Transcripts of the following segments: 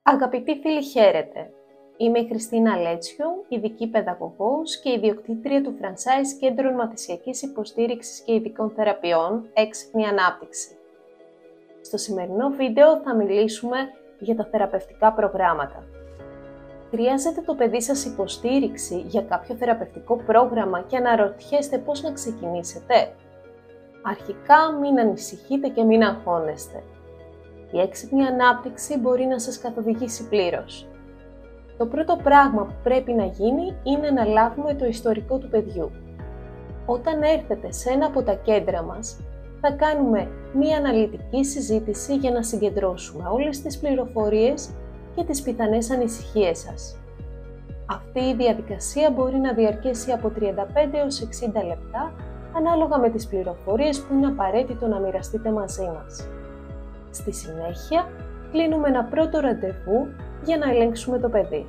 Αγαπητοί φίλοι, χαίρετε! Είμαι η Χριστίνα Λέτσιου, ειδική παιδαγωγός και ιδιοκτήτρια του Franchise Κέντρων Μαθησιακής Υποστήριξης και Ειδικών Θεραπείων Έξυπνη Ανάπτυξη. Στο σημερινό βίντεο θα μιλήσουμε για τα θεραπευτικά προγράμματα. Χρειάζεται το παιδί σας υποστήριξη για κάποιο θεραπευτικό πρόγραμμα και αναρωτιέστε πώς να ξεκινήσετε? Αρχικά μην ανησυχείτε και μην αγχώνεστε. Η έξυπνη ανάπτυξη μπορεί να σας καθοδηγήσει πλήρως. Το πρώτο πράγμα που πρέπει να γίνει είναι να λάβουμε το ιστορικό του παιδιού. Όταν έρθετε σε ένα από τα κέντρα μας, θα κάνουμε μία αναλυτική συζήτηση για να συγκεντρώσουμε όλες τις πληροφορίες και τις πιθανές ανησυχίες σας. Αυτή η διαδικασία μπορεί να διαρκέσει από 35 έως 60 λεπτά, ανάλογα με τις πληροφορίες που είναι απαραίτητο να μοιραστείτε μαζί μας. Στη συνέχεια, κλείνουμε ένα πρώτο ραντεβού για να ελέγξουμε το παιδί.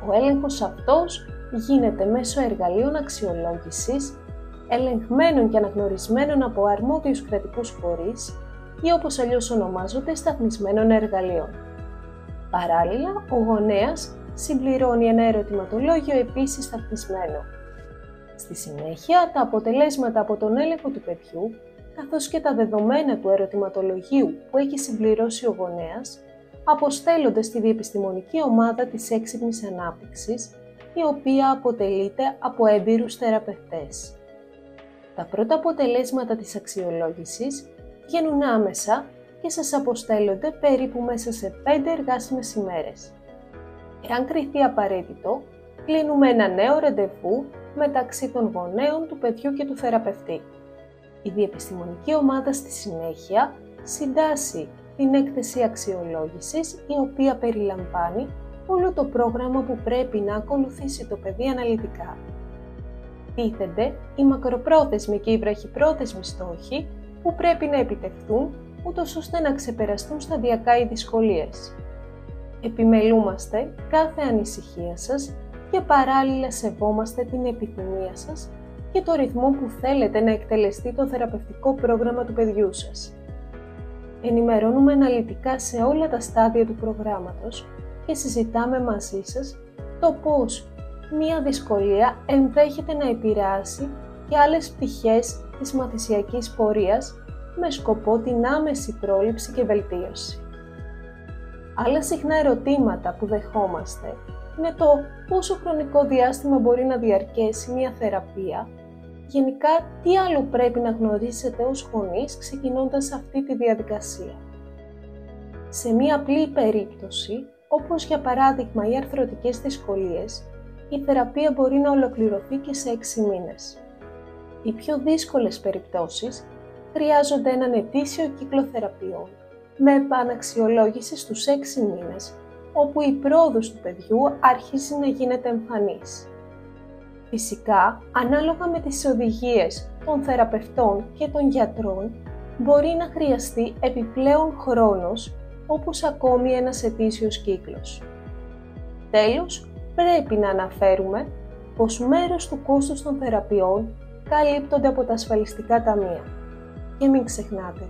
Ο έλεγχος αυτός γίνεται μέσω εργαλείων αξιολόγησης, ελεγχμένων και αναγνωρισμένων από αρμόδιους κρατικούς φορείς ή όπως αλλιώς ονομάζονται σταθμισμένων εργαλείων. Παράλληλα, ο γονέας συμπληρώνει ένα ερωτηματολόγιο επίσης σταθμισμένο. Στη συνέχεια, τα αποτελέσματα από τον έλεγχο του παιδιού καθώς και τα δεδομένα του ερωτηματολογίου που έχει συμπληρώσει ο γονέας, αποστέλλονται στη διεπιστημονική ομάδα της έξυπνης ανάπτυξης, η οποία αποτελείται από έμπειρους θεραπευτές. Τα πρώτα αποτελέσματα της αξιολόγησης βγαίνουν άμεσα και σας αποστέλλονται περίπου μέσα σε 5 εργάσιμες ημέρες. Εάν κριθεί απαραίτητο, κλείνουμε ένα νέο ραντεβού μεταξύ των γονέων του παιδιού και του θεραπευτή. Η διεπιστημονική ομάδα στη συνέχεια συντάσσει την έκθεση αξιολόγησης, η οποία περιλαμβάνει όλο το πρόγραμμα που πρέπει να ακολουθήσει το παιδί αναλυτικά. Τίθενται οι μακροπρόθεσμοι και οι βραχυπρόθεσμοι στόχοι που πρέπει να επιτευχθούν, ούτως ώστε να ξεπεραστούν σταδιακά οι δυσκολίες. Επιμελούμαστε κάθε ανησυχία σας και παράλληλα σεβόμαστε την επιθυμία σας και το ρυθμό που θέλετε να εκτελεστεί το θεραπευτικό πρόγραμμα του παιδιού σας. Ενημερώνουμε αναλυτικά σε όλα τα στάδια του προγράμματος και συζητάμε μαζί σας το πώς μία δυσκολία ενδέχεται να επηρεάσει και άλλες πτυχές της μαθησιακής πορείας με σκοπό την άμεση πρόληψη και βελτίωση. Άλλα συχνά ερωτήματα που δεχόμαστε είναι το πόσο χρονικό διάστημα μπορεί να διαρκέσει μία θεραπεία. Γενικά, τι άλλο πρέπει να γνωρίσετε ως γονείς ξεκινώντας αυτή τη διαδικασία. Σε μία απλή περίπτωση, όπως για παράδειγμα οι αρθρωτικές δυσκολίες, η θεραπεία μπορεί να ολοκληρωθεί και σε 6 μήνες. Οι πιο δύσκολες περιπτώσεις χρειάζονται έναν ετήσιο κύκλο θεραπείων, με επαναξιολόγηση στους 6 μήνες, όπου η πρόοδος του παιδιού αρχίζει να γίνεται εμφανής. Φυσικά, ανάλογα με τις οδηγίες των θεραπευτών και των γιατρών, μπορεί να χρειαστεί επιπλέον χρόνος, όπως ακόμη ένας ετήσιος κύκλος. Τέλος, πρέπει να αναφέρουμε πως μέρος του κόστους των θεραπείων καλύπτονται από τα ασφαλιστικά ταμεία. Και μην ξεχνάτε,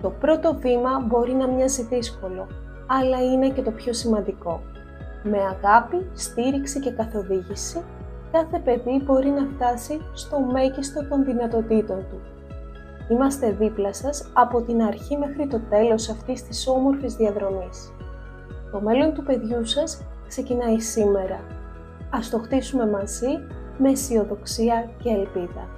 το πρώτο βήμα μπορεί να μοιάζει δύσκολο, αλλά είναι και το πιο σημαντικό. Με αγάπη, στήριξη και καθοδήγηση, κάθε παιδί μπορεί να φτάσει στο μέγιστο των δυνατοτήτων του. Είμαστε δίπλα σας από την αρχή μέχρι το τέλος αυτής της όμορφης διαδρομής. Το μέλλον του παιδιού σας ξεκινάει σήμερα. Ας το χτίσουμε μαζί με αισιοδοξία και ελπίδα.